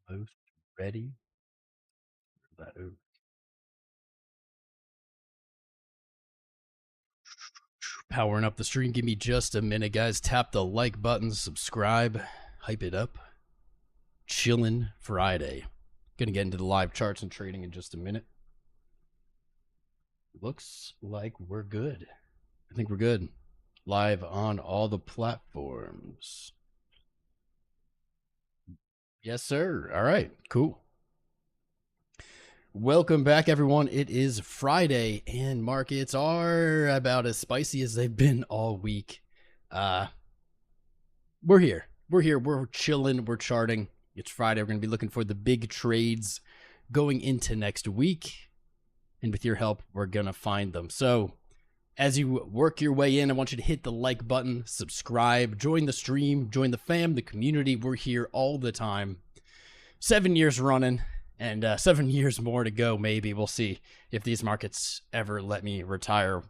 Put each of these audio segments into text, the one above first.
Almost ready. That over. Powering up the stream. Give me just a minute, guys. Tap the like button, subscribe, hype it up. Chillin' Friday. Gonna get into the live charts and trading in just a minute. Looks like we're good. I think we're good. Live on all the platforms. Yes, sir. All right, cool. Welcome back, everyone. It is Friday, and markets are about as spicy as they've been all week. We're here. We're chilling. We're charting. It's Friday. We're going to be looking for the big trades going into next week. And with your help, we're going to find them. So as you work your way in, I want you to hit the like button, subscribe, join the stream, join the fam, the community. We're here all the time. 7 years running. And 7 years more to go, maybe. We'll see if these markets ever let me retire.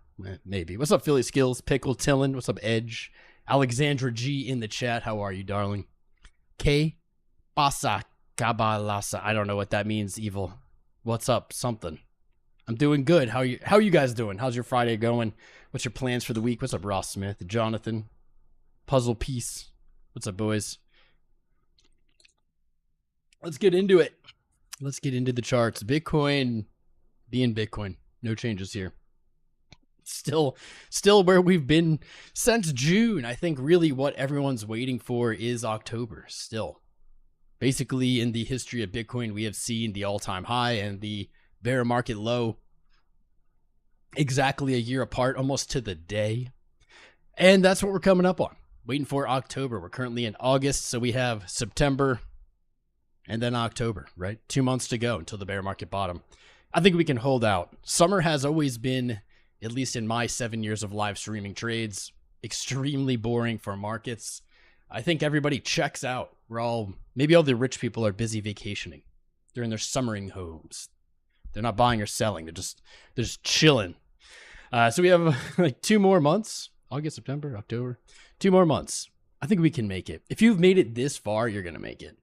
Maybe. What's up, Philly Skills? Pickle Tillin. What's up, Edge? Alexandra G in the chat. How are you, darling? 𝐂𝐡𝐚𝐫𝐭 𝐬𝐧. I don't know what that means, Evil. What's up? Something. I'm doing good. How are you guys doing? How's your Friday going? What's your plans for the week? What's up, Ross Smith? Jonathan? Puzzle Piece. What's up, boys? Let's get into it. Let's get into the charts. Bitcoin being Bitcoin. No changes here. Still where we've been since June. I think really what everyone's waiting for is October still. Basically, in the history of Bitcoin, we have seen the all-time high and the bear market low exactly a year apart, almost to the day. And that's what we're coming up on. Waiting for October. We're currently in August, so we have September and then October, right? 2 months to go until the bear market bottom. I think we can hold out. Summer has always been, at least in my 7 years of live streaming trades, extremely boring for markets. I think everybody checks out. Maybe all the rich people are busy vacationing. They're in their summering homes. They're not buying or selling. They're just chilling. So we have like 2 more months. August, September, October. 2 more months. I think we can make it. If you've made it this far, you're going to make it.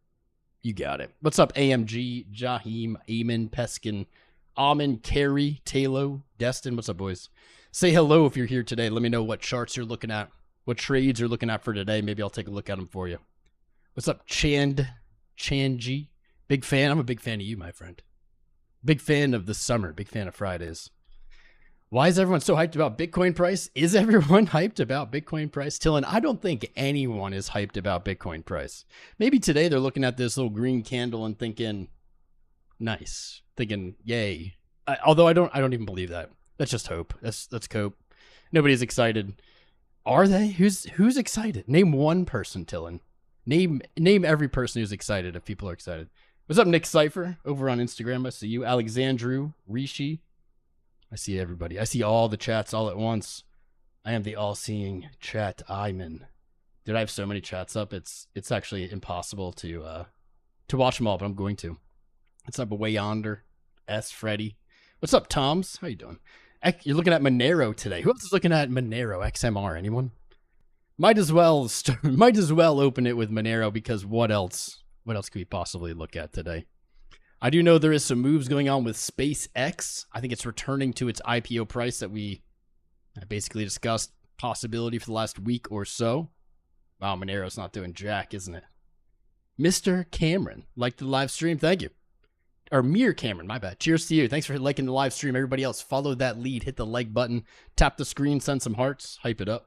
You got it. What's up, AMG, Jaheim, Eamon, Peskin, Amin, Carey, Talo, Destin? What's up, boys? Say hello if you're here today. Let me know what charts you're looking at, what trades you're looking at for today. Maybe I'll take a look at them for you. What's up, Chanji? Big fan. I'm a big fan of you, my friend. Big fan of the summer. Big fan of Fridays. Why is everyone so hyped about Bitcoin price? Is everyone hyped about Bitcoin price? Tillin, I don't think anyone is hyped about Bitcoin price. Maybe today they're looking at this little green candle and thinking, nice. Thinking, yay. Although I don't even believe that. That's just hope. That's cope. Nobody's excited. Are they? Who's excited? Name one person, Tillin. Name every person who's excited if people are excited. What's up, Nick Cypher? Over on Instagram, I see you. Alexandru, Rishi. I see everybody. I see all the chats all at once. I am the all-seeing chat Iman. Dude, I have so many chats up. It's actually impossible to watch them all, but I'm going to. What's up, Away Yonder? S. Freddy. What's up, Toms? How you doing? You're looking at Monero today. Who else is looking at Monero? XMR? Anyone? Might as well open it with Monero because what else? What else could we possibly look at today? I do know there is some moves going on with SpaceX. I think it's returning to its IPO price that we basically discussed possibility for the last week or so. Wow, Monero's not doing jack, isn't it? Mr. Cameron, like the live stream. Thank you. Or Mir Cameron, my bad. Cheers to you. Thanks for liking the live stream. Everybody else, follow that lead. Hit the like button. Tap the screen. Send some hearts. Hype it up.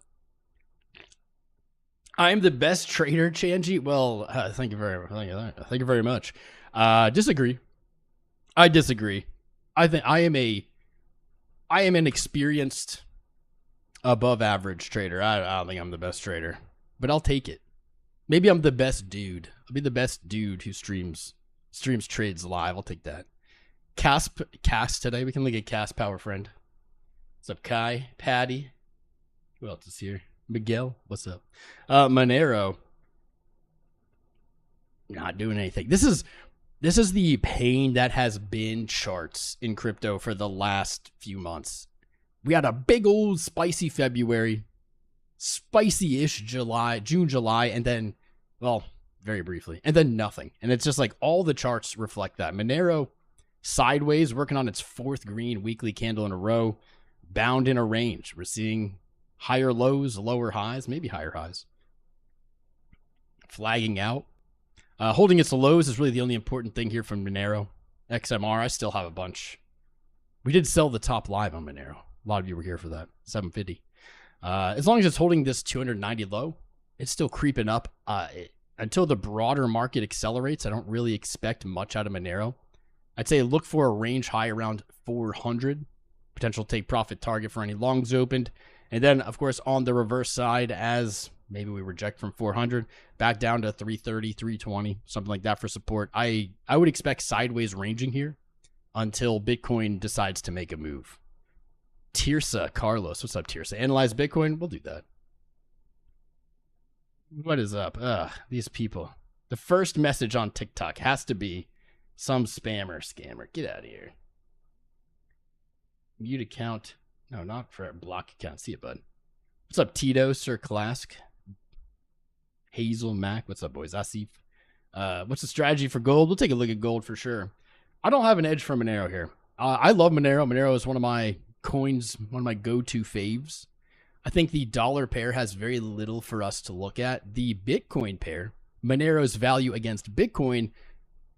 I'm the best trader, Chanji. Well, thank you very much. Disagree. I disagree. I think I am an experienced above average trader. I don't think I'm the best trader, but I'll take it. Maybe I'm the best dude. I'll be the best dude who streams trades live. I'll take that. Cast today. We can look at Cast Power Friend. What's up, Kai? Patty? Who else is here? Miguel? What's up? Monero. Not doing anything. This is the pain that has been charts in crypto for the last few months. We had a big old spicy February, spicy-ish June, July, and then, well, very briefly, and then nothing. And it's just like all the charts reflect that. Monero sideways, working on its 4th green weekly candle in a row, bound in a range. We're seeing higher lows, lower highs, maybe higher highs. Flagging out. Holding its lows is really the only important thing here from Monero. XMR, I still have a bunch. We did sell the top live on Monero. A lot of you were here for that. 750. As long as it's holding this 290 low, it's still creeping up. Until the broader market accelerates, I don't really expect much out of Monero. I'd say look for a range high around 400. Potential take profit target for any longs opened. And then, of course, on the reverse side, as maybe we reject from 400, back down to 330, 320, something like that for support. I would expect sideways ranging here until Bitcoin decides to make a move. Tirsa, Carlos. What's up, Tirsa? Analyze Bitcoin? We'll do that. What is up? These people. The first message on TikTok has to be some spammer scammer. Get out of here. Mute account. No, not for a block account. See it, bud. What's up, Tito, Sir Clask? Hazel, Mac. What's up, boys? Asif. What's the strategy for gold? We'll take a look at gold for sure. I don't have an edge for Monero here. I love Monero. Monero is one of my coins, one of my go-to faves. I think the dollar pair has very little for us to look at. The Bitcoin pair, Monero's value against Bitcoin,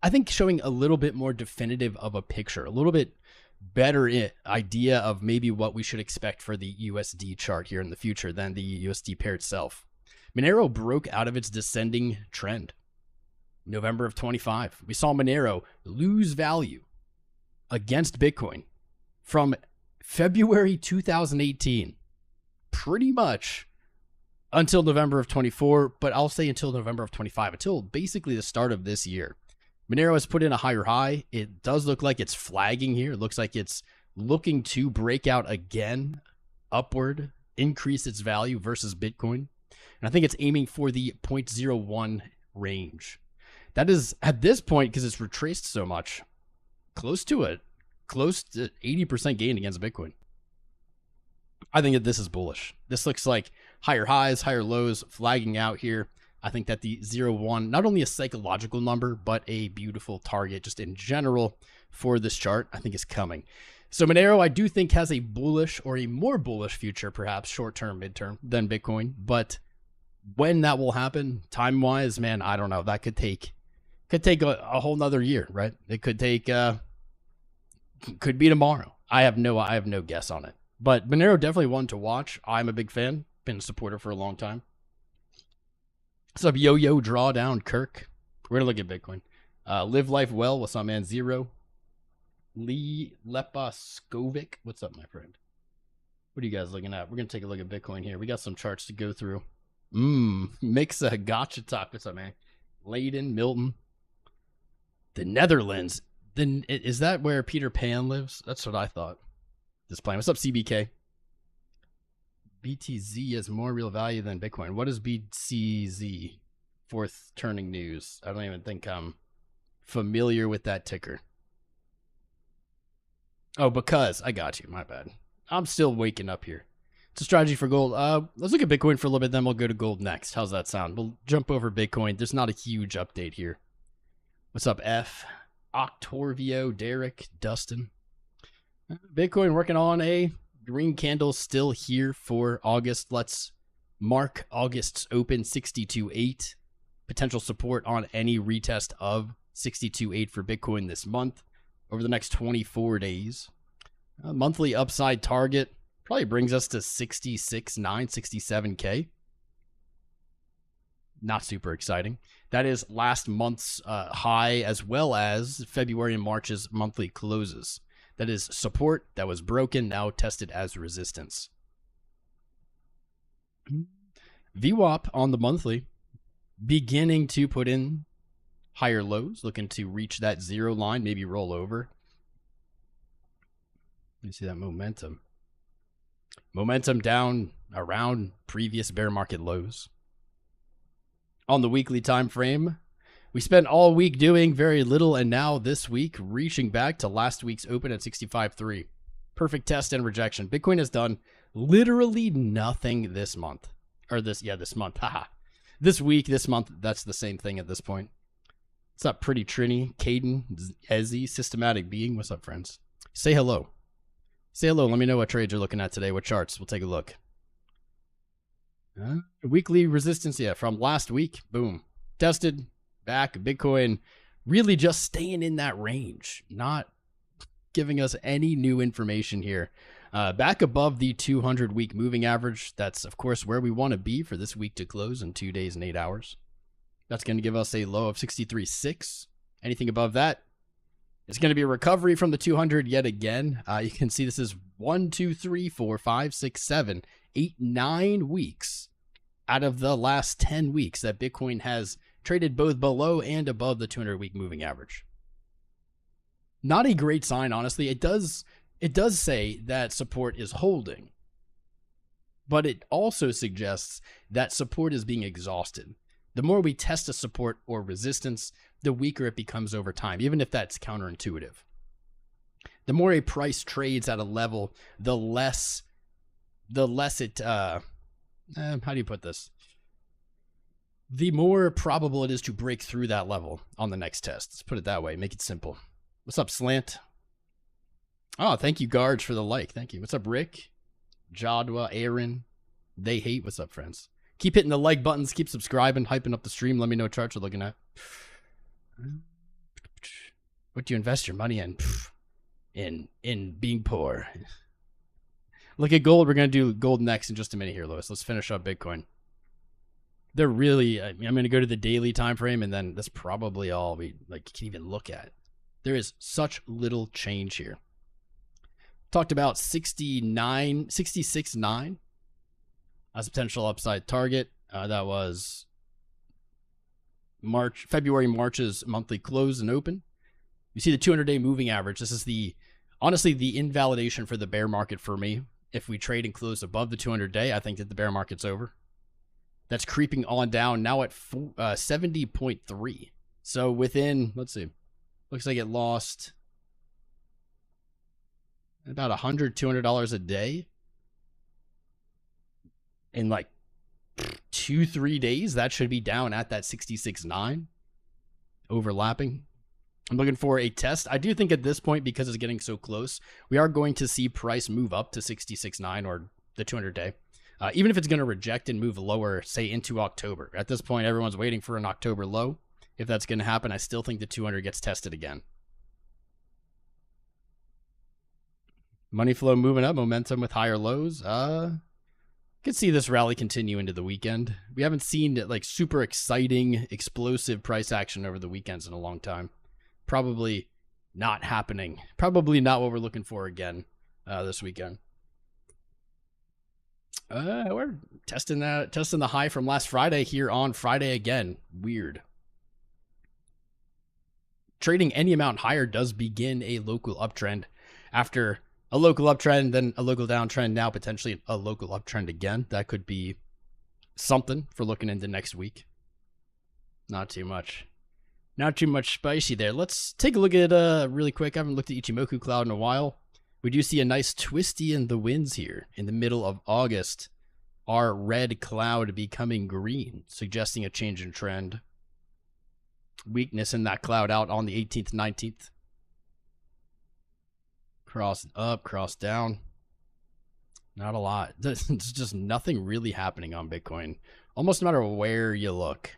I think showing a little bit more definitive of a picture, a little bit better idea of maybe what we should expect for the USD chart here in the future than the USD pair itself. Monero broke out of its descending trend. November of 25, we saw Monero lose value against Bitcoin from February 2018, pretty much until November of 24, but I'll say until November of 25, until basically the start of this year. Monero has put in a higher high. It does look like it's flagging here. It looks like it's looking to break out again, upward, increase its value versus Bitcoin. And I think it's aiming for the 0.01 range. That is, at this point, because it's retraced so much, close to 80% gain against Bitcoin. I think that this is bullish. This looks like higher highs, higher lows, flagging out here. I think that the 0.1, not only a psychological number, but a beautiful target just in general for this chart, I think is coming. So Monero, I do think, has a bullish or a more bullish future, perhaps short-term, mid-term, than Bitcoin. But when that will happen, time-wise, man, I don't know. That could take a whole nother year, right? It could take, could be tomorrow. I have no guess on it. But Monero definitely one to watch. I'm a big fan. Been a supporter for a long time. What's up, Yo-Yo Drawdown, Kirk? We're going to look at Bitcoin. Live Life Well. What's up, man? Zero. 𝐒𝐈𝐆𝐍. What's up, my friend? What are you guys looking at? We're going to take a look at Bitcoin here. We got some charts to go through. Mix a gotcha talk. What's up, man? Leiden, Milton. The Netherlands. Then is that where Peter Pan lives? That's what I thought. This plane. What's up, CBK? BTZ has more real value than Bitcoin. What is BTZ? Fourth turning news. I don't even think I'm familiar with that ticker. Oh, because I got you. My bad. I'm still waking up here. It's a strategy for gold. Let's look at Bitcoin for a little bit, then we'll go to gold next. How's that sound? We'll jump over Bitcoin. There's not a huge update here. What's up, F? Octorvio, Derek, Dustin. Bitcoin working on a green candle still here for August. Let's mark August's open 62.8. Potential support on any retest of 62.8 for Bitcoin this month over the next 24 days. Monthly upside target probably brings us to 66.9, 67K. Not super exciting. That is last month's high as well as February and March's monthly closes. That is support that was broken, now tested as resistance. VWAP on the monthly, beginning to put in higher lows, looking to reach that zero line, maybe roll over. You see that momentum. Momentum down around previous bear market lows. On the weekly time frame, we spent all week doing very little, and now this week reaching back to last week's open at 65.3. Perfect test and rejection. Bitcoin has done literally nothing this month. Or this month. Haha. this week, this month, that's the same thing at this point. What's up, Pretty Trini, Caden, 𝐒𝐳, Systematic Being? What's up, friends? Say hello. Say hello. Let me know what trades you're looking at today. What charts? We'll take a look. Weekly resistance, yeah, from last week. Boom. Tested. Back. Bitcoin really just staying in that range. Not giving us any new information here. Back above the 200-week moving average. That's, of course, where we want to be for this week to close in 2 days and 8 hours. That's going to give us a low of 63.6. Anything above that, it's going to be a recovery from the 200 yet again. You can see this is 1, 2, 3, 4, 5, 6, 7, 8, 9 weeks out of the last 10 weeks that Bitcoin has traded both below and above the 200-week moving average. Not a great sign, honestly. It does say that support is holding, but it also suggests that support is being exhausted. The more we test a support or resistance, the weaker it becomes over time, even if that's counterintuitive. The more a price trades at a level, the less it, how do you put this? The more probable it is to break through that level on the next test. Let's put it that way, make it simple. What's up, Slant? Oh, thank you, Guards, for the like. Thank you. What's up, Rick? Jadwa, Aaron. They hate. What's up, friends? Keep hitting the like buttons. Keep subscribing, hyping up the stream. Let me know what charts you're looking at. What do you invest your money in? In being poor. Look at gold. We're going to do gold next in just a minute here, Lewis. Let's finish up Bitcoin. They're really, I'm going to go to the daily time frame, and then that's probably all we can even look at. There is such little change here. Talked about 66.9 as a potential upside target. That was March's monthly close and open. You see the 200-day moving average. This is honestly the invalidation for the bear market for me. If we trade and close above the 200-day, I think that the bear market's over. That's creeping on down now at 70.3. So within, let's see, looks like it lost about $100, $200 a day in like 2-3 days. That should be down at that 66.9, overlapping. I'm looking for a test. I do think at this point, because it's getting so close, we are going to see price move up to 66.9 or the 200-day. Even if it's going to reject and move lower, say into October. At this point, everyone's waiting for an October low. If that's going to happen, I still think the 200 gets tested again. Money flow moving up, momentum with higher lows. Could see this rally continue into the weekend. We haven't seen like super exciting, explosive price action over the weekends in a long time. Probably not happening. Probably not what we're looking for again this weekend. We're testing the high from last Friday here on Friday again. Weird. Trading any amount higher does begin a local uptrend. After a local uptrend, then a local downtrend, now potentially a local uptrend again. That could be something for looking into next week. Not too much. Not too much spicy there. Let's take a look at, really quick, I haven't looked at Ichimoku Cloud in a while. We do see a nice twisty in the winds here in the middle of August. Our red cloud becoming green, suggesting a change in trend. Weakness in that cloud out on the 18th, 19th. Cross up, cross down. Not a lot. There's just nothing really happening on Bitcoin. Almost no matter where you look.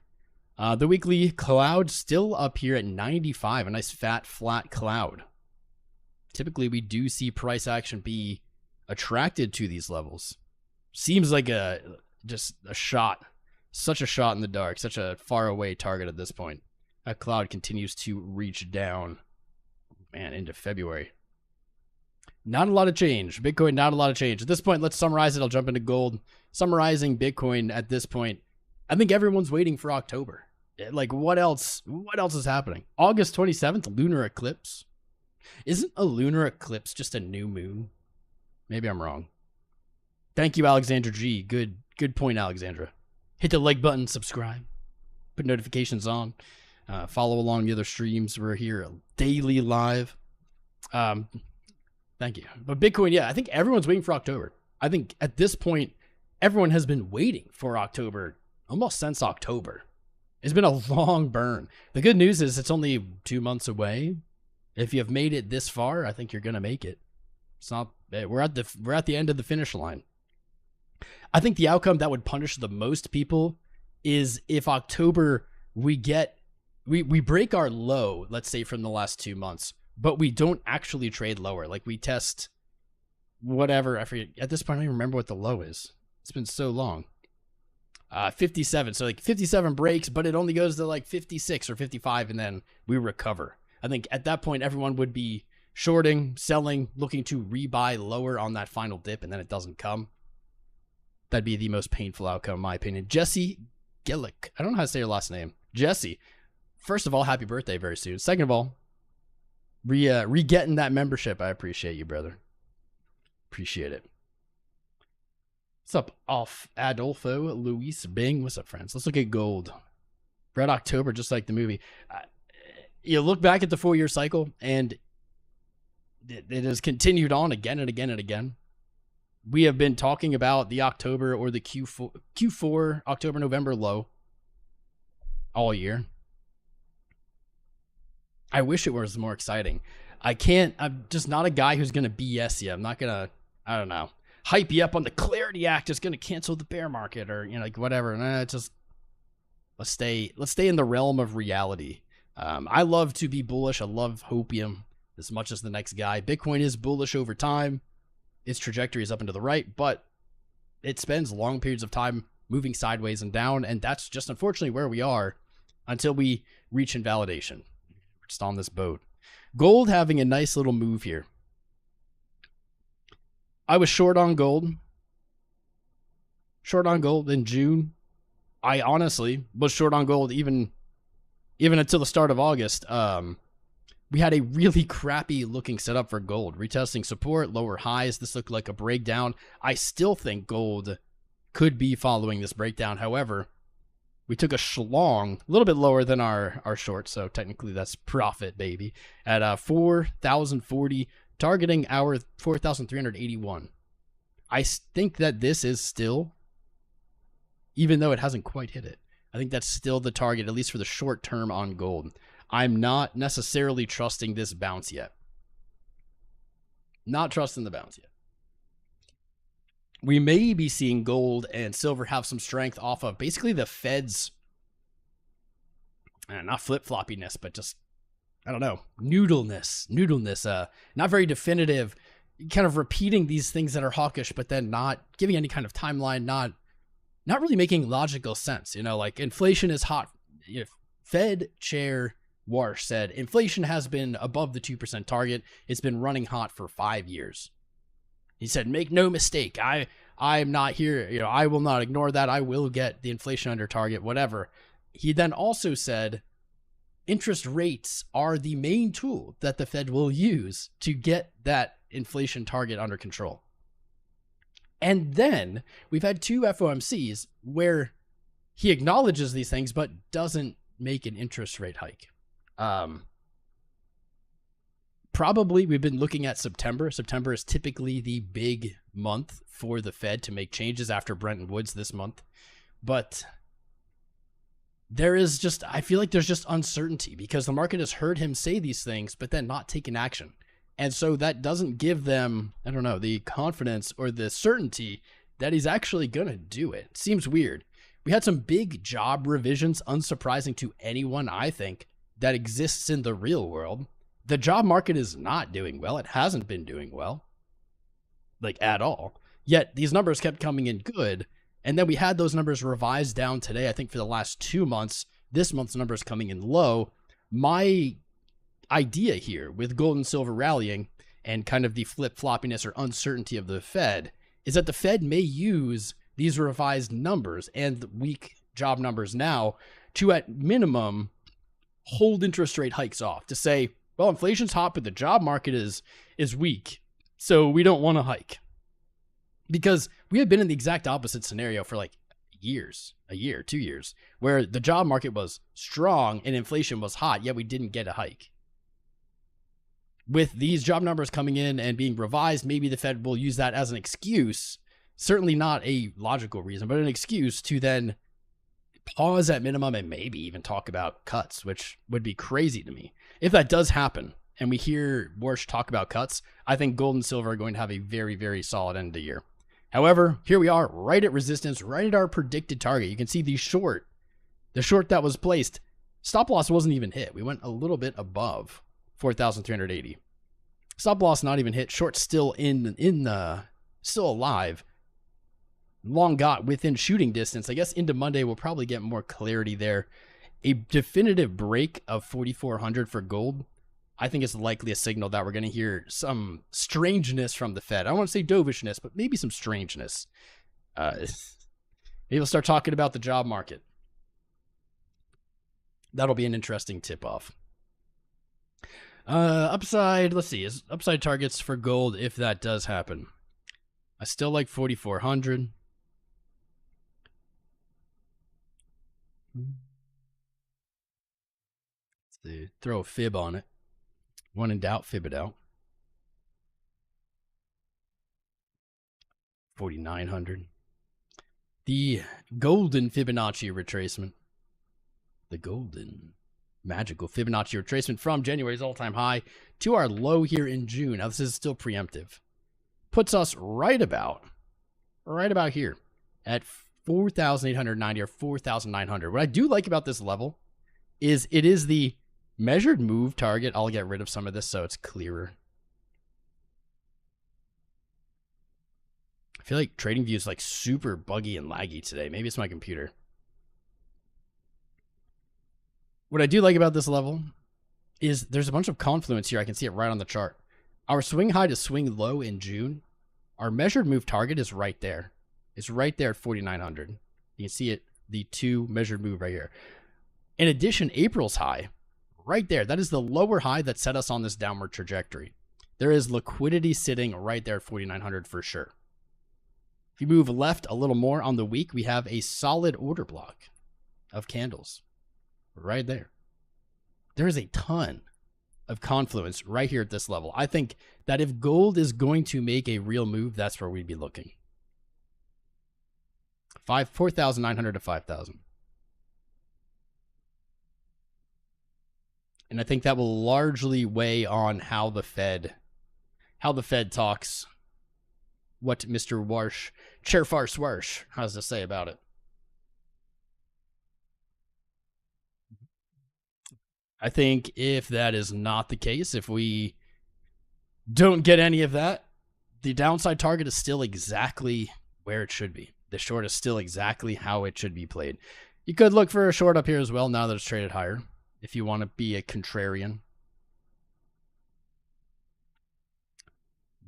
The weekly cloud still up here at 95. A nice fat, flat cloud. Typically, we do see price action be attracted to these levels. Seems like just a shot. Such a shot in the dark. Such a far away target at this point. That cloud continues to reach down. Man, into February. Not a lot of change. Bitcoin, not a lot of change. At this point, let's summarize it. I'll jump into gold. Summarizing Bitcoin at this point, I think everyone's waiting for October. Like, what else? What else is happening? August 27th, lunar eclipse. Isn't a lunar eclipse just a new moon? Maybe I'm wrong. Thank you, Alexandra G. Good point, Alexandra. Hit the like button, subscribe, put notifications on, follow along the other streams. We're here daily live. Thank you. But Bitcoin, yeah, I think everyone's waiting for October. I think at this point, everyone has been waiting for October almost since October. It's been a long burn. The good news is it's only 2 months away. If you've made it this far, I think you're going to make it. It's not, we're at the end of the finish line. I think the outcome that would punish the most people is if October we break our low, let's say from the last 2 months, but we don't actually trade lower. Like we test whatever, I forget, at this point I don't even remember what the low is. It's been so long. 57. So like 57 breaks, but it only goes to like 56 or 55 and then we recover. I think at that point everyone would be shorting, selling, looking to rebuy lower on that final dip, and then it doesn't come. That'd be the most painful outcome in my opinion. Jesse Gillick. I don't know how to say your last name. Jesse. First of all, happy birthday very soon. Second of all, re-getting that membership. I appreciate you, brother. Appreciate it. What's up, Adolfo Luis Bing? What's up, friends? Let's look at gold. Red October, just like the movie. You look back at the 4-year cycle, and it has continued on again and again and again. We have been talking about the October or the Q4 October-November low all year. I wish it was more exciting. I'm just not a guy who's going to BS you. I'm not going to, I don't know, hype you up on the Clarity Act is going to cancel the bear market or, like whatever. Just let's stay in the realm of reality. I love to be bullish. I love hopium as much as the next guy. Bitcoin is bullish over time. Its trajectory is up and to the right, but it spends long periods of time moving sideways and down, and that's just unfortunately where we are until we reach invalidation. We're just on this boat. Gold having a nice little move here. I was short on gold. Short on gold in June. I honestly was short on gold even until the start of August. We had a really crappy looking setup for gold. Retesting support, lower highs. This looked like a breakdown. I still think gold could be following this breakdown. However, we took a schlong, a little bit lower than our short, so technically that's profit, baby, at 4,040, targeting our 4,381. I think that this is still, even though it hasn't quite hit it, I think that's still the target, at least for the short term on gold. I'm not necessarily trusting this bounce yet. Not trusting the bounce yet. We may be seeing gold and silver have some strength off of basically the Fed's, not flip-floppiness, but just, I don't know, noodleness, not very definitive, kind of repeating these things that are hawkish, but then not giving any kind of timeline, not really making logical sense. Like inflation is hot. Fed Chair Warsh said inflation has been above the 2% target. It's been running hot for 5 years. He said, make no mistake, I'm not here, I will not ignore that. I will get the inflation under target, whatever. He then also said interest rates are the main tool that the Fed will use to get that inflation target under control. And then we've had 2 FOMCs where he acknowledges these things but doesn't make an interest rate hike. Probably we've been looking at September. September is typically the big month for the Fed to make changes after Bretton Woods this month. But I feel like there's just uncertainty because the market has heard him say these things, but then not taken action. And so that doesn't give them, I don't know, the confidence or the certainty that he's actually going to do it. Seems weird. We had some big job revisions, unsurprising to anyone, I think, that exists in the real world. The job market is not doing well. It hasn't been doing well, like at all. Yet these numbers kept coming in good. And then we had those numbers revised down today, I think for the last 2 months. This month's numbers coming in low. My idea here with gold and silver rallying and kind of the flip-floppiness or uncertainty of the Fed is that the Fed may use these revised numbers and the weak job numbers now to, at minimum, hold interest rate hikes off, to say, well, inflation's hot, but the job market is weak, so we don't want to hike. Because we have been in the exact opposite scenario for like years, a year, 2 years, where the job market was strong and inflation was hot, yet we didn't get a hike. With these job numbers coming in and being revised, maybe the Fed will use that as an excuse, certainly not a logical reason, but an excuse to then pause at minimum and maybe even talk about cuts, which would be crazy to me. If that does happen and we hear Warsh talk about cuts, I think gold and silver are going to have a very, very solid end of the year. However, here we are right at resistance, right at our predicted target. You can see the short that was placed, stop loss wasn't even hit. We went a little bit above 4,380. Stop loss not even hit. Short still still alive. Long got within shooting distance. I guess into Monday we'll probably get more clarity there. A definitive break of 4,400 for gold, I think is likely a signal that we're going to hear some strangeness from the Fed. I don't want to say dovishness, but maybe some strangeness. Maybe we'll start talking about the job market. That'll be an interesting tip-off. Upside, let's see, is upside targets for gold if that does happen. I still like 4,400. Let's throw a fib on it. When in doubt, fib it out. 4,900. The golden Fibonacci retracement. The golden magical Fibonacci retracement from January's all-time high to our low here in June. Now, this is still preemptive. Puts us right about here at 4,890 or 4,900. What I do like about this level is it is the measured move target. I'll get rid of some of this so it's clearer. I feel like TradingView is like super buggy and laggy today. Maybe it's my computer. What I do like about this level is there's a bunch of confluence here. I can see it right on the chart. Our swing high to swing low in June, our measured move target is right there. It's right there at 4,900. You can see it, the two measured move right here. In addition, April's high, right there. That is the lower high that set us on this downward trajectory. There is liquidity sitting right there at 4,900 for sure. If you move left a little more on the week, we have a solid order block of candles right there. There is a ton of confluence right here at this level. I think that if gold is going to make a real move, that's where we'd be looking. 4,900 to 5,000. And I think that will largely weigh on how the Fed talks, what Mr. Warsh, Chair Farce Warsh, has to say about it. I think if that is not the case, if we don't get any of that, the downside target is still exactly where it should be. The short is still exactly how it should be played. You could look for a short up here as well now that it's traded higher, if you want to be a contrarian.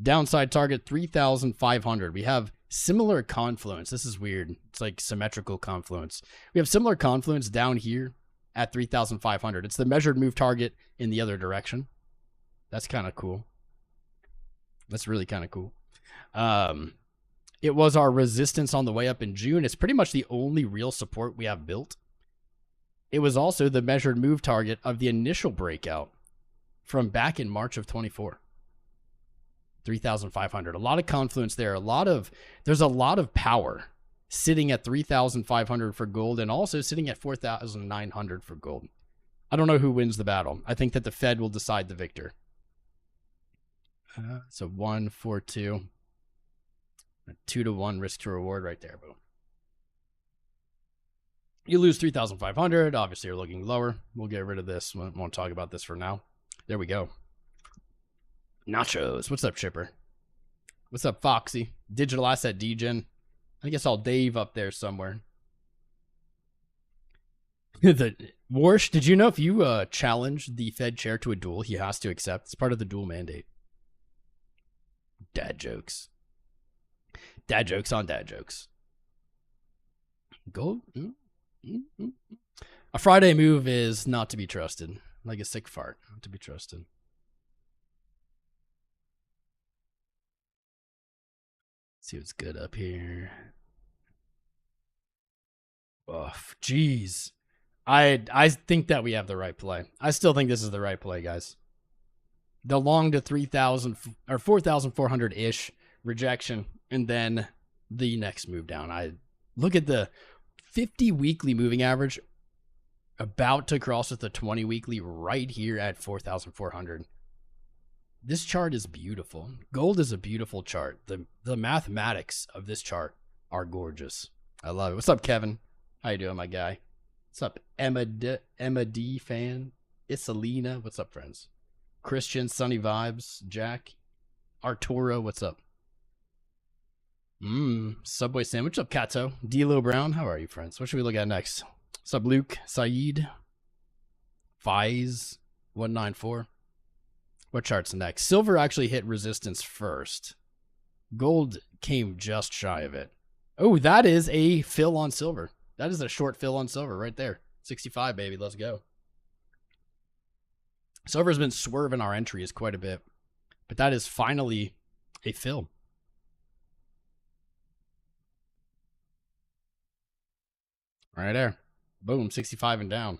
Downside target 3,500. We have similar confluence. This is weird. It's like symmetrical confluence. We have similar confluence down here at 3,500. It's the measured move target in the other direction. That's kind of cool. That's really kind of cool. It was our resistance on the way up in June. It's pretty much the only real support we have built. It was also the measured move target of the initial breakout from back in March of 24. 3,500. A lot of confluence there. There's a lot of power sitting at 3,500 for gold and also sitting at 4,900 for gold. I don't know who wins the battle. I think that the Fed will decide the victor. So 1, 4, 2. A 2-to-1 risk to reward right there. Boom. You lose 3,500. Obviously, you're looking lower. We'll get rid of this. Won't talk about this for now. There we go. Nachos. What's up, Chipper? What's up, Foxy? Digital Asset Degen. I guess I'll Dave up there somewhere. The Warsh, did you know if you challenge the Fed chair to a duel, he has to accept? It's part of the duel mandate. Dad jokes. Dad jokes on dad jokes. Gold? A Friday move is not to be trusted. Like a sick fart. Not to be trusted. Let's see what's good up here. Oh, jeez. I think that we have the right play. I still think this is the right play, guys. The long to 3,000 or 4,400-ish rejection, and then the next move down. I look at the 50 weekly moving average about to cross with the 20 weekly right here at 4,400. This chart is beautiful. Gold is a beautiful chart. The mathematics of this chart are gorgeous. I love it. What's up, Kevin? How you doing, my guy? What's up, Emma D fan? Isalina. What's up, friends? Christian, Sunny Vibes, Jack, Arturo. What's up? Subway Sandwich. What's up, Kato? D'Lo Brown. How are you, friends? What should we look at next? What's up, Luke? Saeed? Fies 194. What chart's next? Silver actually hit resistance first. Gold came just shy of it. Oh, that is a fill on silver. That is a short fill on silver right there. 65, baby. Let's go. Silver's been swerving our entries quite a bit, but that is finally a fill. Right there. Boom, 65 and down.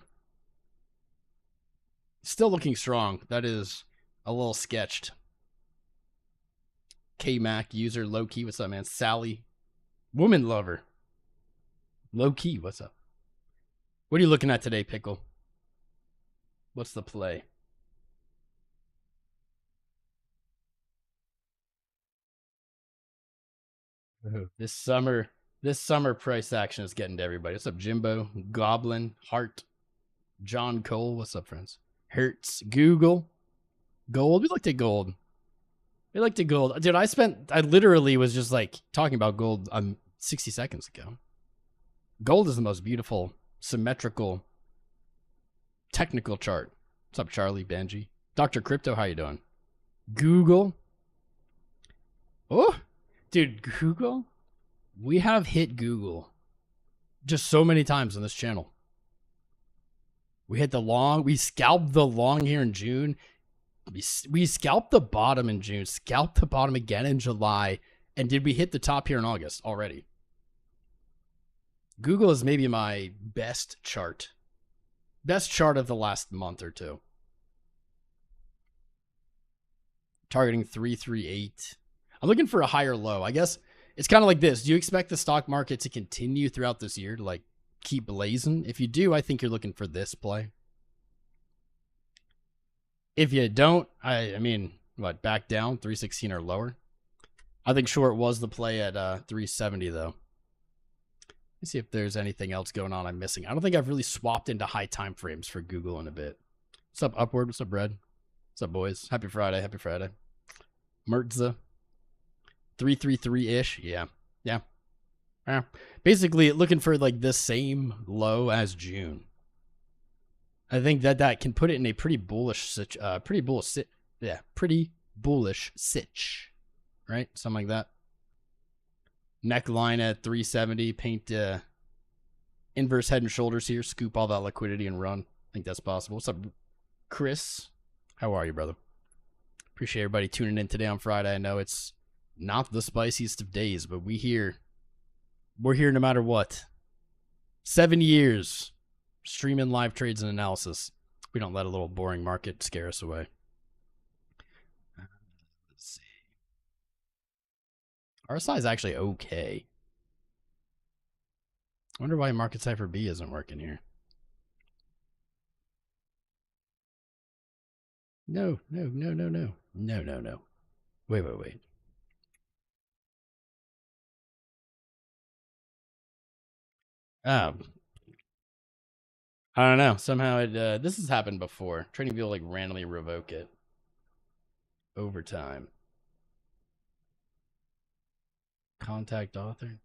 Still looking strong. That is a little sketched. K-Mac user, low-key. What's up, man? Sally. Woman lover. Low-key, what's up? What are you looking at today, Pickle? What's the play? This summer price action is getting to everybody. What's up, Jimbo? Goblin, Hart, John Cole. What's up, friends? Hertz, Google, gold. We looked at gold. Dude, I literally was just like talking about gold 60 seconds ago. Gold is the most beautiful, symmetrical, technical chart. What's up, Charlie, Benji? Dr. Crypto, how you doing? Google. Oh, dude, Google. We have hit Google just so many times on this channel. We hit the long. We scalped the long here in June. We scalped the bottom in June. Scalped the bottom again in July. And did we hit the top here in August already? Google is maybe my best chart. Best chart of the last month or two. Targeting 338. I'm looking for a higher low. I guess it's kind of like this. Do you expect the stock market to continue throughout this year to like keep blazing? If you do, I think you're looking for this play. If you don't, I mean, what, back down 316 or lower? I think short was the play at 370 though. Let's see if there's anything else going on I'm missing. I don't think I've really swapped into high time frames for Google in a bit. What's up, Upward? What's up, Red? What's up, boys? Happy Friday. Happy Friday. Mertza. 333-ish. Yeah. Basically, looking for like the same low as June. I think that can put it in a pretty bullish sitch, pretty bullish sitch, right? Something like that. Neckline at 370. Paint inverse head and shoulders here. Scoop all that liquidity and run. I think that's possible. What's up, Chris? How are you, brother? Appreciate everybody tuning in today on Friday. I know it's not the spiciest of days, but we're here no matter what. 7 years streaming live trades and analysis. We don't let a little boring market scare us away. Let's see. RSI is actually okay. I wonder why Market Cipher B isn't working here. No. Wait. I don't know. Somehow it this has happened before. TradingView will like randomly revoke it over time. Contact author.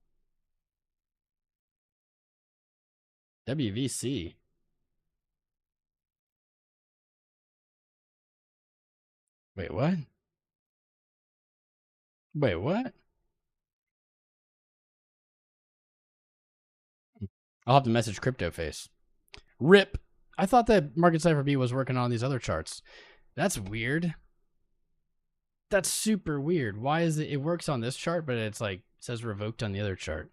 WVC. Wait, what? I'll have to message CryptoFace. RIP. I thought that Market Cipher B was working on these other charts. That's weird. That's super weird. Why is it? It works on this chart, but it's like, it says revoked on the other chart.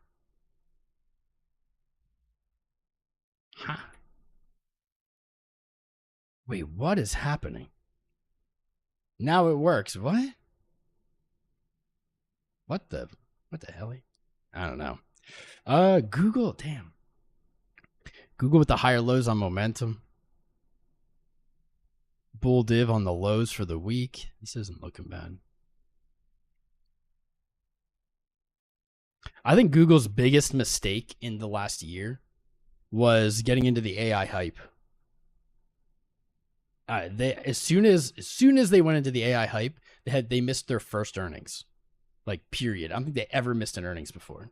Huh. Wait, what is happening? Now it works. What? What the hell? I don't know. Google, damn. Google with the higher lows on momentum. Bull div on the lows for the week. This isn't looking bad. I think Google's biggest mistake in the last year was getting into the AI hype. As soon as they went into the AI hype, they missed their first earnings. Like, period. I don't think they ever missed an earnings before.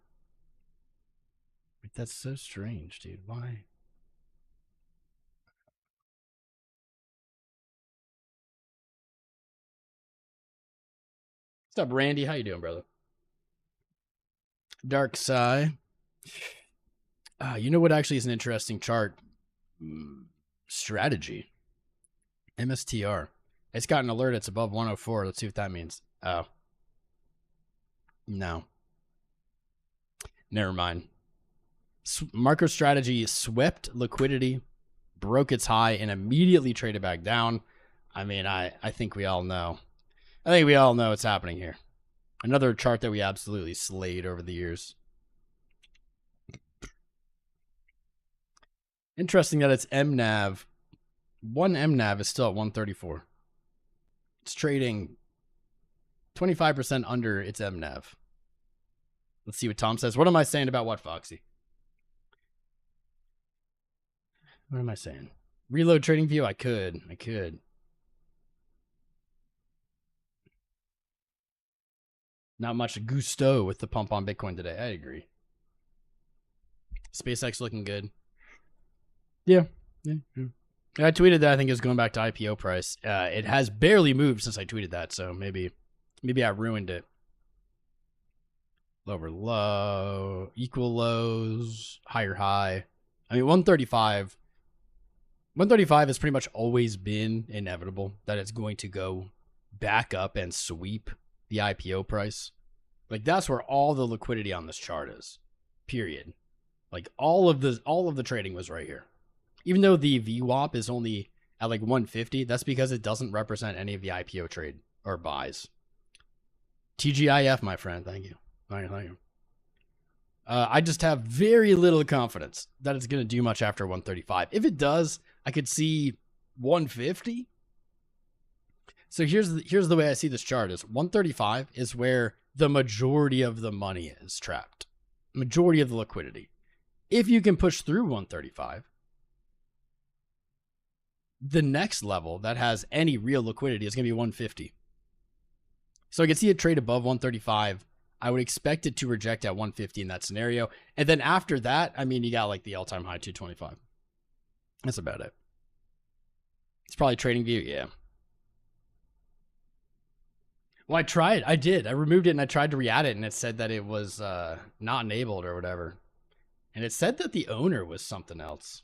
Like, that's so strange, dude. Why? What's up, Randy? How you doing, brother? Dark Side. You know what actually is an interesting chart? Strategy. MSTR. It's got an alert. It's above 104. Let's see what that means. Oh. No. Never mind. MicroStrategy swept liquidity, broke its high, and immediately traded back down. I mean, I think we all know. I think we all know what's happening here. Another chart that we absolutely slayed over the years. Interesting that it's MNAV. One MNAV is still at 134. It's trading 25% under its MNAV. Let's see what Tom says. What am I saying about what, Foxy? What am I saying? Reload trading view? I could. Not much gusto with the pump on Bitcoin today. I agree. SpaceX looking good. Yeah. I tweeted that I think it was going back to IPO price. It has barely moved since I tweeted that, so maybe I ruined it. Lower low, equal lows, higher high. I mean, 135. 135 has pretty much always been inevitable that it's going to go back up and sweep the IPO price. Like, that's where all the liquidity on this chart is. Period. Like, all of the trading was right here. Even though the VWAP is only at like 150, that's because it doesn't represent any of the IPO trade or buys. TGIF, my friend. Thank you. Thank you. I just have very little confidence that it's going to do much after 135. If it does, I could see 150. So here's the way I see this chart is 135 is where the majority of the money is trapped. Majority of the liquidity. If you can push through 135, the next level that has any real liquidity is going to be 150. So I can see it trade above 135. I would expect it to reject at 150 in that scenario. And then after that, I mean, you got like the all-time high 225. That's about it. It's probably trading view. Yeah. Well, I tried. I did. I removed it and I tried to re-add it and it said that it was not enabled or whatever. And it said that the owner was something else.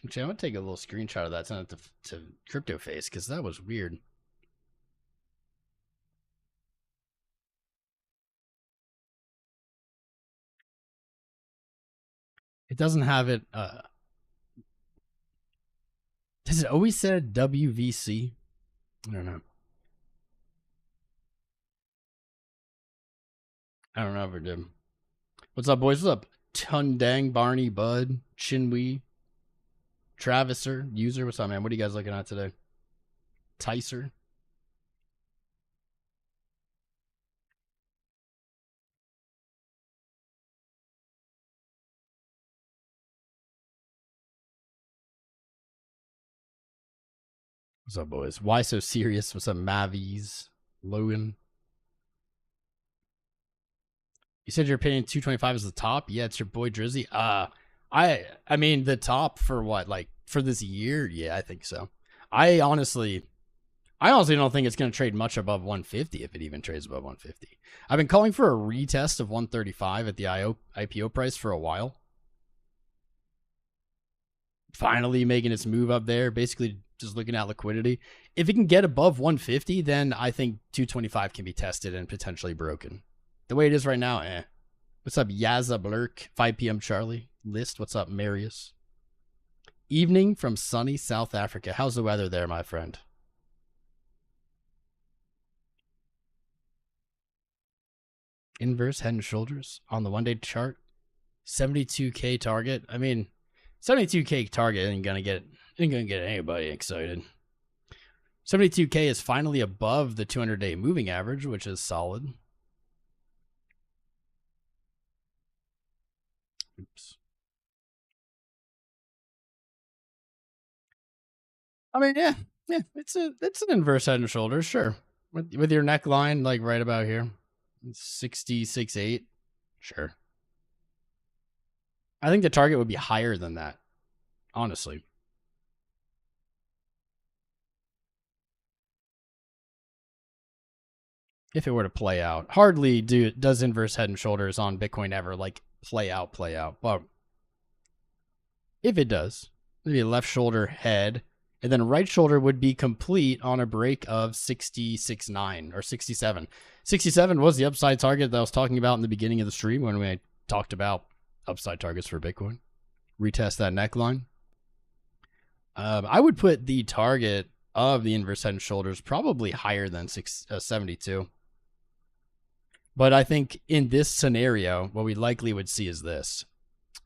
Actually, I'm going to take a little screenshot of that, send it to CryptoFace because that was weird. It doesn't have it. Does it always say WVC? I don't know. I don't know if it did. What's up, boys? What's up? Tundang, Barney, Bud, Chinwee, Traviser, User. What's up, man? What are you guys looking at today? Ticer. What's up, boys? Why so serious? What's up, Mavies? Logan. You said your opinion 225 is the top? Yeah, it's your boy Drizzy. I mean the top for what? Like for this year? Yeah, I think so. I honestly don't think it's going to trade much above 150 if it even trades above 150. I've been calling for a retest of 135 at the IPO price for a while. Finally making its move up there, basically just looking at liquidity. If it can get above 150, then I think 225 can be tested and potentially broken. The way it is right now, eh. What's up, Yaza Blurk? 5 p.m. Charlie. List. What's up, Marius? Evening from sunny South Africa. How's the weather there, my friend? Inverse head and shoulders on the one-day chart. 72K target. I mean, 72K target ain't gonna get anybody excited. 72K is finally above the 200-day moving average, which is solid. Oops. I mean, yeah, it's an inverse head and shoulders, sure. With your neckline like right about here, 66.8, sure. I think the target would be higher than that, honestly. If it were to play out. Hardly does inverse head and shoulders on Bitcoin ever like play out. But if it does, maybe left shoulder head, and then right shoulder would be complete on a break of 66.9 or 67. 67 was the upside target that I was talking about in the beginning of the stream when we talked about upside targets for Bitcoin. Retest that neckline. I would put the target of the inverse head and shoulders probably higher than 72. But I think in this scenario, what we likely would see is this.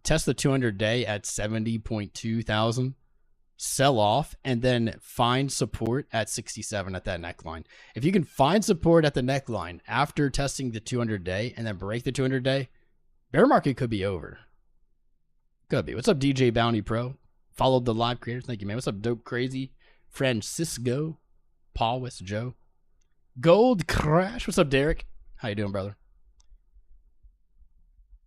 Test the 200-day at 70.2 thousand, sell off, and then find support at 67 at that neckline. If you can find support at the neckline after testing the 200-day and then break the 200-day, bear market could be over. Could be. What's up, DJ Bounty Pro? Followed the live creators. Thank you, man. What's up, Dope Crazy? Francisco. Paul with Joe. Gold Crash. What's up, Derek? How you doing, brother?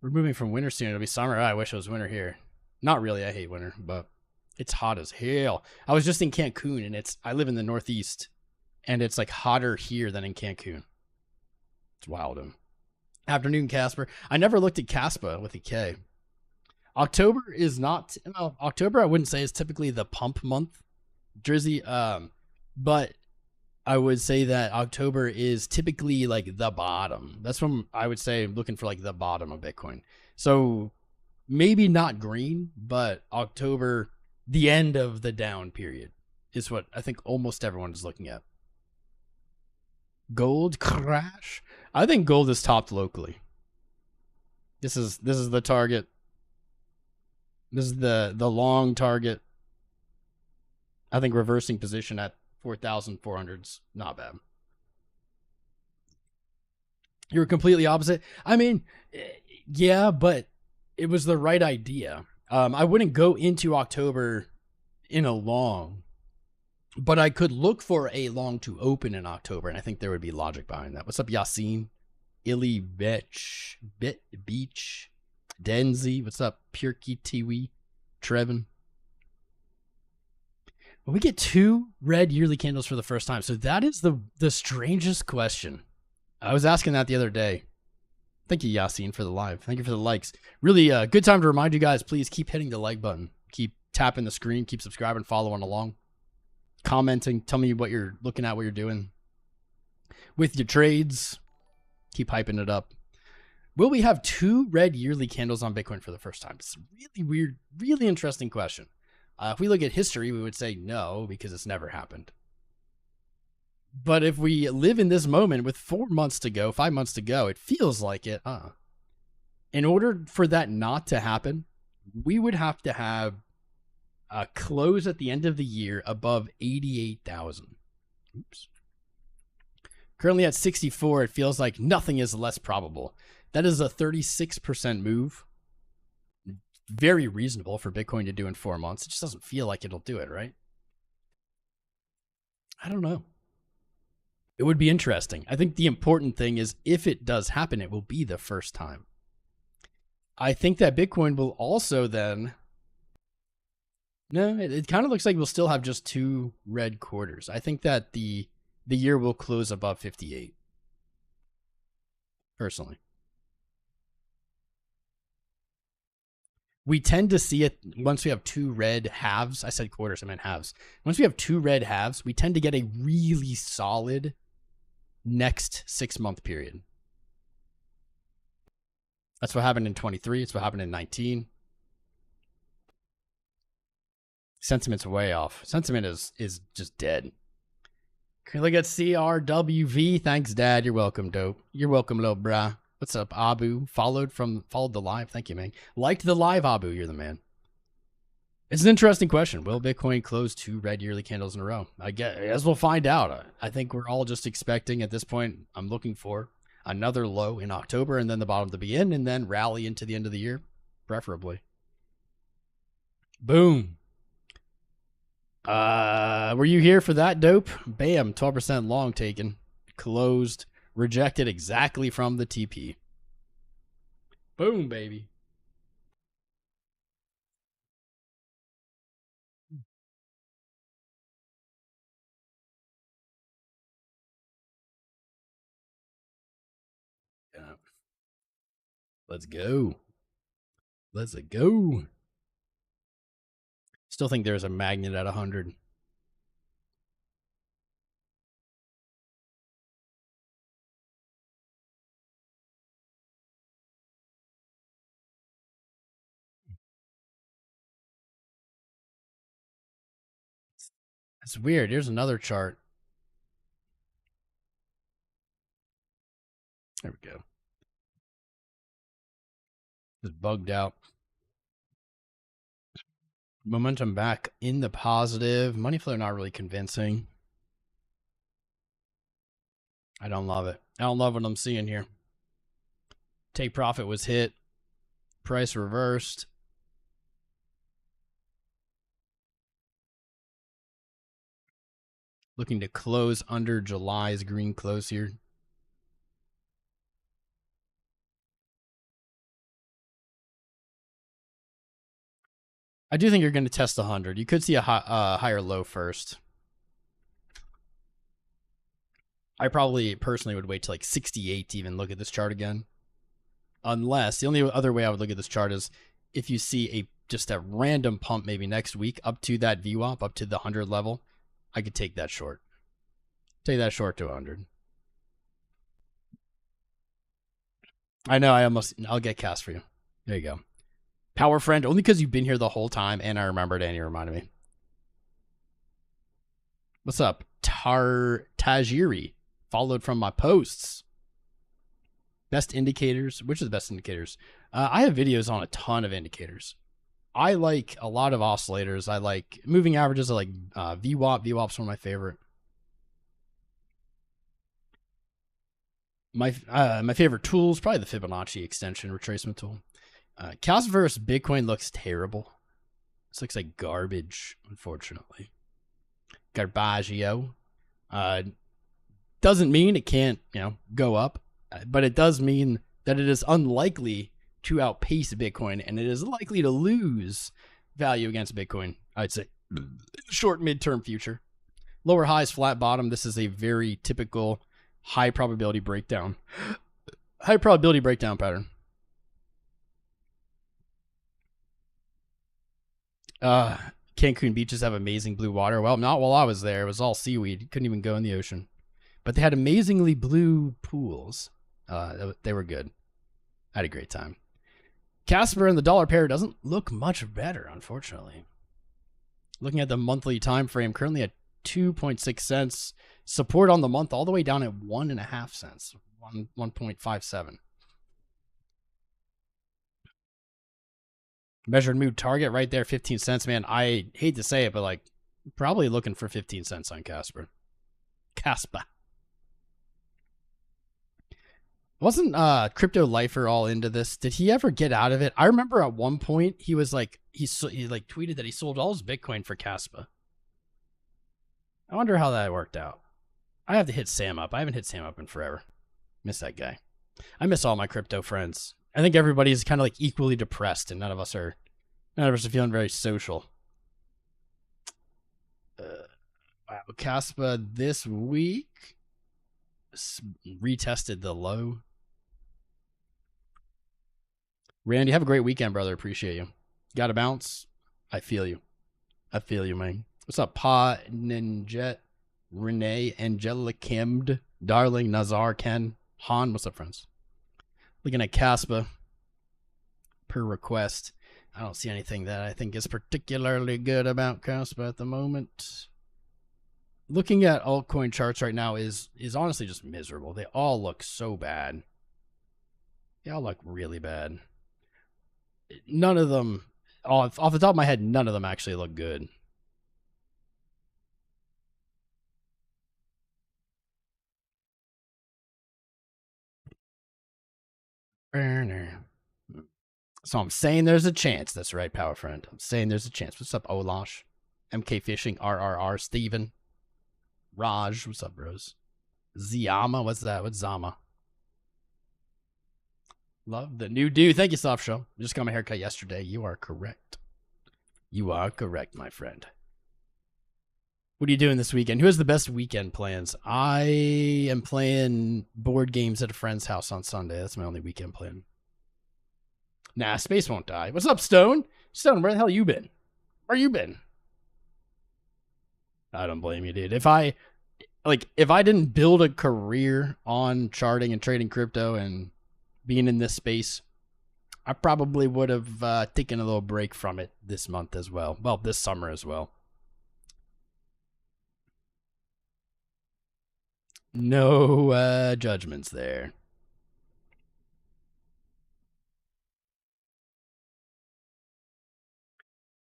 We're moving from winter soon. It'll be summer. I wish it was winter here. Not really. I hate winter, but it's hot as hell. I was just in Cancun, and I live in the Northeast, and it's like hotter here than in Cancun. It's wild. Afternoon, Casper. I never looked at Caspa with a K. October is not. Well, October I wouldn't say is typically the pump month, Drizzy. But I would say that October is typically like the bottom. That's when I would say looking for like the bottom of Bitcoin. So maybe not green, but October, the end of the down period, is what I think almost everyone is looking at. Gold crash. I think gold is topped locally. This is the target. This is the long target. I think reversing position at 4,400's not bad. You're completely opposite. I mean, yeah, but it was the right idea. I wouldn't go into October in a long, but I could look for a long to open in October, and I think there would be logic behind that. What's up, Yassine? 𝐒𝐈𝐆𝐍, Beach, Denzi. What's up, Purky Tiwi, Trevin? Well, we get 2 red yearly candles for the first time. So that is the strangest question. I was asking that the other day. Thank you, Yassine, for the live. Thank you for the likes. Really good time to remind you guys, please keep hitting the like button. Keep tapping the screen. Keep subscribing, following along. Commenting. Tell me what you're looking at, what you're doing with your trades. Keep hyping it up. Will we have 2 red yearly candles on Bitcoin for the first time? It's a really weird, really interesting question. If we look at history, we would say no, because it's never happened. But if we live in this moment with 4 months to go, 5 months to go, it feels like it. In order for that not to happen, we would have to have a close at the end of the year above 88,000. Oops. Currently at 64, it feels like nothing is less probable. That is a 36% move. Very reasonable for Bitcoin to do in 4 months. It just doesn't feel like it'll do it, right? I don't know. It would be interesting. I think the important thing is if it does happen, it will be the first time. I think that Bitcoin will also then... No, it kind of looks like we'll still have just 2 red quarters. I think that the year will close above 58. Personally. We tend to see it once we have 2 red halves. I said quarters, I meant halves. Once we have 2 red halves, we tend to get a really solid next 6-month period. That's what happened in 23. It's what happened in 19. Sentiment's way off. Sentiment is just dead. Can you look at CRWV? Thanks, Dad. You're welcome, dope. You're welcome, little brah. What's up, Abu? Followed the live. Thank you, man. Liked the live, Abu. You're the man. It's an interesting question. Will Bitcoin close 2 red yearly candles in a row? I guess we'll find out. I think we're all just expecting at this point. I'm looking for another low in October and then the bottom to begin and then rally into the end of the year, preferably. Boom. Were you here for that dope? Bam, 12% long taken, closed, rejected exactly from the TP. Boom, baby. Yeah. Let's go. Let's go. Still think there's a magnet at 100. That's weird. Here's another chart. There we go. Just bugged out. Momentum back in the positive. Money flow not really convincing. I don't love it. I don't love what I'm seeing here. Take profit was hit. Price reversed. Looking to close under July's green close here. I do think you're going to test 100. You could see a higher low first. I probably personally would wait till like 68 to even look at this chart again. Unless, the only other way I would look at this chart is if you see just a random pump maybe next week up to that VWAP, up to the 100 level, I could take that short. Take that short to 100. I know, I'll get cast for you. There you go. Power friend, only because you've been here the whole time, and I remembered and you reminded me. What's up? Tajiri, followed from my posts. Best indicators. Which are the best indicators? I have videos on a ton of indicators. I like a lot of oscillators. I like moving averages. I like VWAP. VWAP's one of my favorite. My favorite tool is probably the Fibonacci extension retracement tool. 𝐂𝐡 versus Bitcoin looks terrible. This looks like garbage, unfortunately. 𝐒𝐈𝐆𝐍. Doesn't mean it can't, go up, but it does mean that it is unlikely to outpace Bitcoin, and it is likely to lose value against Bitcoin, I'd say, short midterm future. Lower highs, flat bottom. This is a very typical high probability breakdown. High probability breakdown pattern. Cancun beaches have amazing blue water. Well, not while I was there. It was all seaweed. Couldn't even go in the ocean. But they had amazingly blue pools. They were good. I had a great time. Casper and the dollar pair doesn't look much better, unfortunately. Looking at the monthly time frame, currently at 2.6 cents. Support on the month all the way down at 1.5 cents. 1.57. Measured mood target right there, 15 cents, man. I hate to say it, but like probably looking for 15 cents on Casper. Wasn't Crypto Lifer all into this? Did he ever get out of it? I remember at one point he was like he tweeted that he sold all his Bitcoin for Casper. I wonder how that worked out. I have to hit Sam up. I haven't hit Sam up in forever. Miss that guy. I miss all my crypto friends. I think everybody's kind of like equally depressed, and none of us are feeling very social. Wow, Casper this week retested the low. Randy, have a great weekend, brother. Appreciate you. Got to bounce. I feel you. I feel you, man. What's up, Pa Ninjet, Renee, Angela Kimd, Darling, Nazar, Ken, Han? What's up, friends? Looking at Casper per request. I don't see anything that I think is particularly good about Casper at the moment. Looking at altcoin charts right now is honestly just miserable. They all look so bad. They all look really bad. None of them off the top of my head, none of them actually look good. So I'm saying there's a chance. That's right, Power Friend. I'm saying there's a chance. What's up, Olash? MK Fishing, RRR, Steven. Raj, what's up, bros? Ziyama, what's that? What's Zama? Love the new dude. Thank you, Soft Show. Just got my haircut yesterday. You are correct. You are correct, my friend. What are you doing this weekend? Who has the best weekend plans? I am playing board games at a friend's house on Sunday. That's my only weekend plan. Nah, space won't die. What's up, Stone? Stone, where the hell you been? Where you been? I don't blame you, dude. If I didn't build a career on charting and trading crypto and being in this space, I probably would have taken a little break from it this month as well. Well, this summer as well. No judgments there.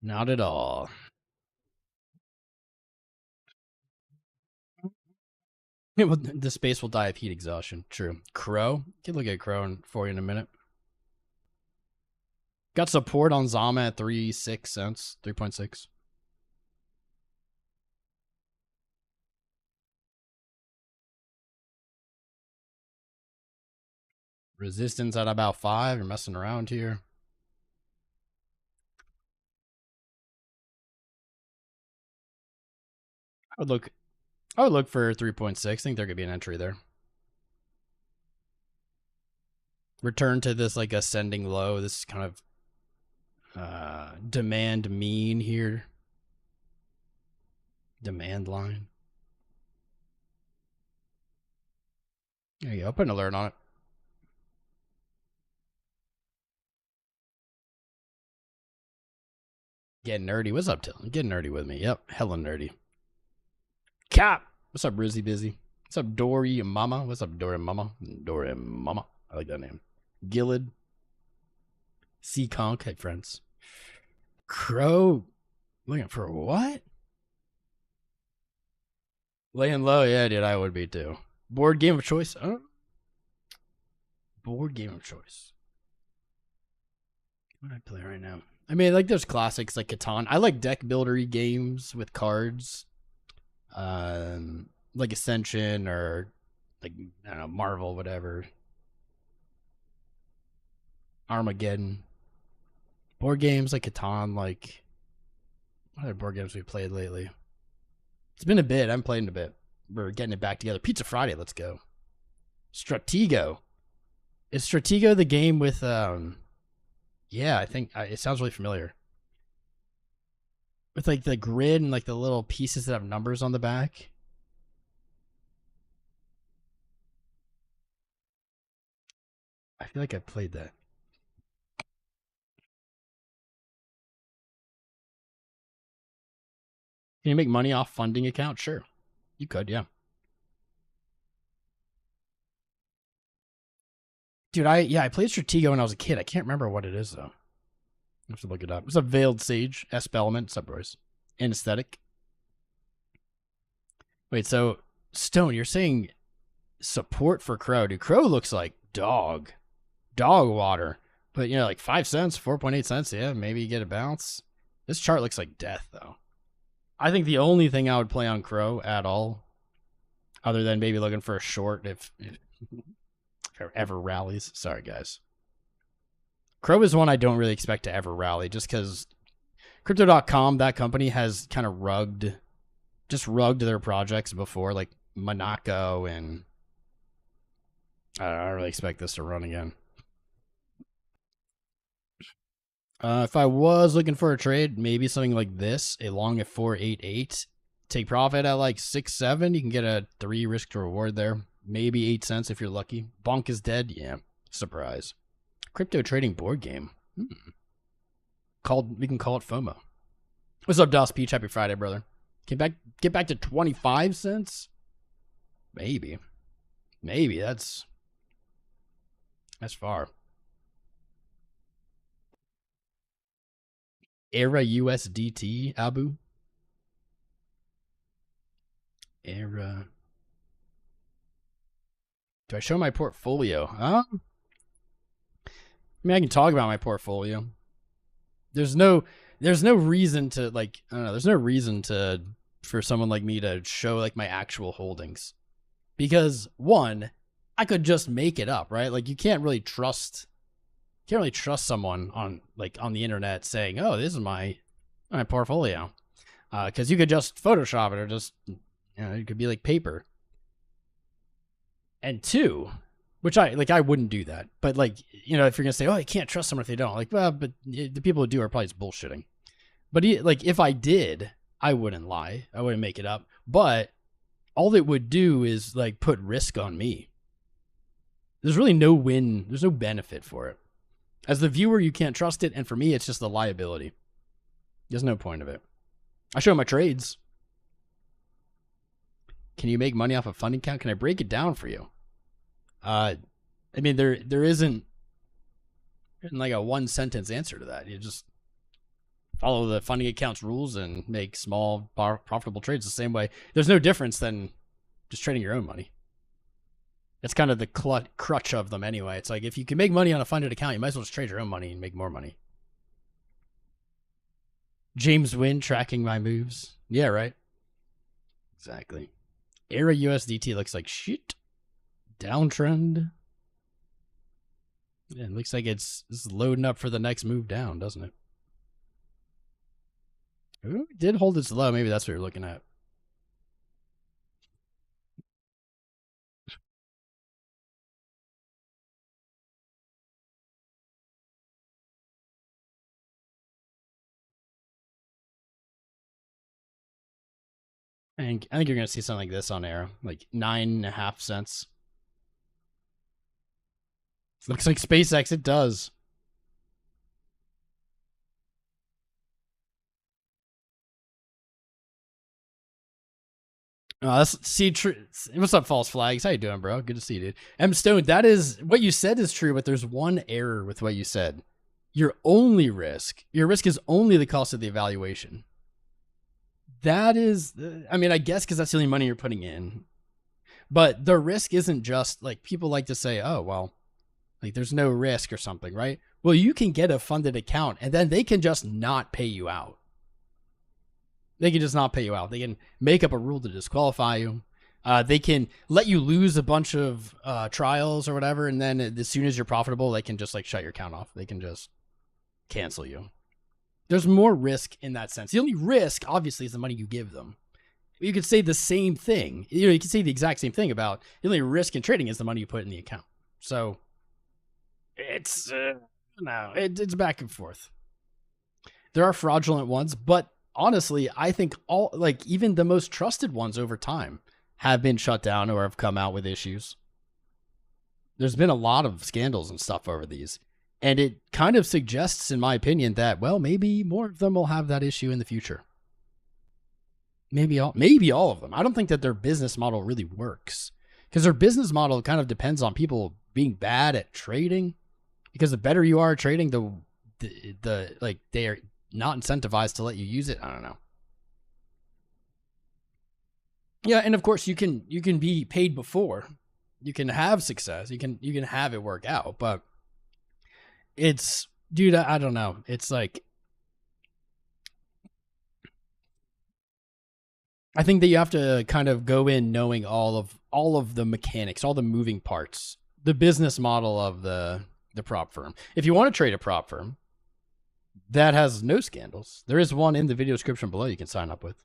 Not at all. The space will die of heat exhaustion. True. Crow? You can look at Crow for you in a minute. Got support on Zama at 3.6 cents. 3.6. Resistance at about 5. You're messing around here. I would look for 3.6. I think there could be an entry there. Return to this like ascending low. This kind of demand mean here. Demand line. There you go. I'll put an alert on it. Getting nerdy. What's up, Till? Getting nerdy with me. Yep. Hella nerdy. Cap. What's up, Rizzy Busy? What's up, Dory Mama? What's up, Dory Mama? Dory Mama. I like that name. Gillid. 𝐂𝐡𝐚𝐫𝐭. Hey, friends. Crow. Looking for what? Laying low. Yeah, dude. I would be too. Board game of choice. Board game of choice. What do I play right now? I mean, like there's classics like Catan. I like deck buildery games with cards. Like Ascension or like, I don't know, Marvel, whatever. Armageddon. Board games like Catan, like what other board games we played lately? It's been a bit. I'm playing a bit. We're getting it back together. Pizza Friday, let's go. Stratego. Is Stratego the game with yeah, I think it sounds really familiar. With like the grid and like the little pieces that have numbers on the back. I feel like I played that. Can you make money off funding account? Sure. You could, yeah. Dude, I played Stratego when I was a kid. I can't remember what it is though. I have to look it up. It's a Veiled Sage, 𝐶_Element, what's up, boys? Anesthetic. Wait, so Stone, you're saying support for Crow. Dude, Crow looks like dog water. But you know, like 5 cents, 4.8 cents, yeah, maybe you get a bounce. This chart looks like death though. I think the only thing I would play on Crow at all, other than maybe looking for a short if it ever rallies. Sorry, guys. Crow is one I don't really expect to ever rally just because Crypto.com, that company, has kind of rugged their projects before, like Monaco, and I don't really expect this to run again. If I was looking for a trade, maybe something like this, a long at 4.88. Take profit at like 6.7. You can get a 3 risk to reward there. Maybe 8 cents if you're lucky. Bonk is dead. Yeah, surprise. Crypto trading board game. We can call it FOMO. What's up, Dos Peach? Happy Friday, brother. Get back to 25 cents. Maybe that's far. 𝐂𝐴RA Abu. 𝐴RA. Do I show my portfolio? I mean, I can talk about my portfolio. There's no reason to, like, I don't know, there's no reason for someone like me to show like my actual holdings. Because one, I could just make it up, right? Like, you can't really trust someone on the internet saying, "Oh, this is my portfolio," because you could just Photoshop it, or just, you know, it could be like paper. And two, which I wouldn't do that, but, like, you know, if you're gonna say, "Oh, you can't trust someone if they don't," like, well, but the people who do are probably just bullshitting. But like, if I did, I wouldn't lie, I wouldn't make it up. But all it would do is, like, put risk on me. There's really no win. There's no benefit for it. As the viewer, you can't trust it, and for me, it's just a liability. There's no point of it. I show my trades. Can you make money off a funding account? Can I break it down for you? I mean, there isn't like a one sentence answer to that. You just follow the funding account's rules and make small, profitable trades the same way. There's no difference than just trading your own money. It's kind of the crutch of them anyway. It's like, if you can make money on a funded account, you might as well just trade your own money and make more money. James Wynn tracking my moves. Yeah, right. Exactly. 𝐴RA USDT looks like shit. Downtrend. Yeah, it looks like it's loading up for the next move down, doesn't it? Ooh, it did hold its low. Maybe that's what you're looking at. And I think you're going to see something like this on 𝐴RA, like 9.5 cents. Looks like SPCX. It does. What's up, False Flags? How you doing, bro? Good to see you, dude. M Stone, that is what you said is true, but there's one error with what you said. Your risk is only the cost of the evaluation. That is, I mean, I guess because that's the only money you're putting in. But the risk isn't just, like, people like to say, oh, well, like, there's no risk or something, right? Well, you can get a funded account, and then they can just not pay you out. They can just not pay you out. They can make up a rule to disqualify you. They can let you lose a bunch of trials or whatever, and then as soon as you're profitable, they can just, like, shut your account off. They can just cancel you. There's more risk in that sense. The only risk, obviously, is the money you give them. You could say the same thing. You know, you could say the exact same thing about the only risk in trading is the money you put in the account. So it's it's back and forth. There are fraudulent ones, but honestly, I think even the most trusted ones over time have been shut down or have come out with issues. There's been a lot of scandals and stuff over these. And it kind of suggests, in my opinion, that, well, maybe more of them will have that issue in the future. Maybe all of them. I don't think that their business model really works, because their business model kind of depends on people being bad at trading. Because the better you are at trading, the like, they are not incentivized to let you use it. I don't know. Yeah, and of course you can be paid before. You can have success. You can have it work out, but it's, dude, I don't know. It's like, I think that you have to kind of go in knowing all of the mechanics, all the moving parts, the business model of the prop firm. If you want to trade a prop firm that has no scandals, there is one in the video description below you can sign up with.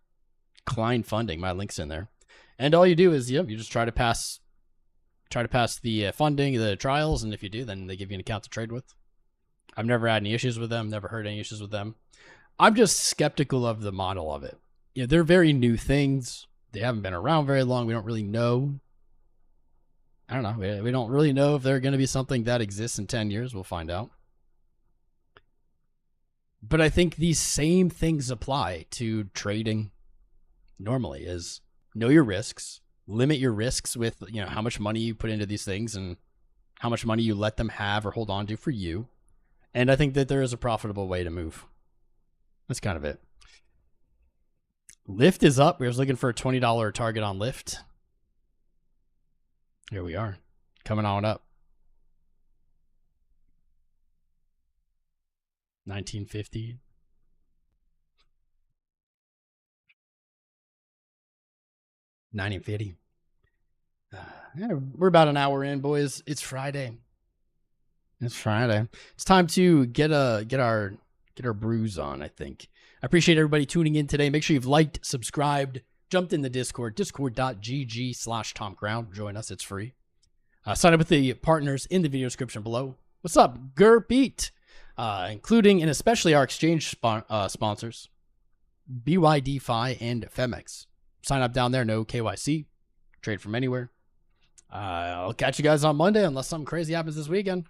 Klein Funding, my link's in there. And all you do is, you just try to pass the funding, the trials, and if you do, then they give you an account to trade with. I've never had any issues with them, never heard any issues with them. I'm just skeptical of the model of it. You know, they're very new things. They haven't been around very long. We don't really know. I don't know. We don't really know if they're going to be something that exists in 10 years. We'll find out. But I think these same things apply to trading normally, is know your risks, limit your risks with, you know, how much money you put into these things and how much money you let them have or hold on to for you. And I think that there is a profitable way to move. That's kind of it. Lyft is up. We was looking for a $20 target on Lyft. Here we are, coming on up. 1950. $19.50. Yeah, we're about an hour in, boys. It's Friday. It's Friday. It's time to get our brews on, I think. I appreciate everybody tuning in today. Make sure you've liked, subscribed, jumped in the Discord, discord.gg/TomCrown. Join us. It's free. Sign up with the partners in the video description below. What's up? 𝐷, including and especially our exchange sponsors, BYD, Fi, and FEMX. Sign up down there. No KYC. Trade from anywhere. I'll catch you guys on Monday unless something crazy happens this weekend.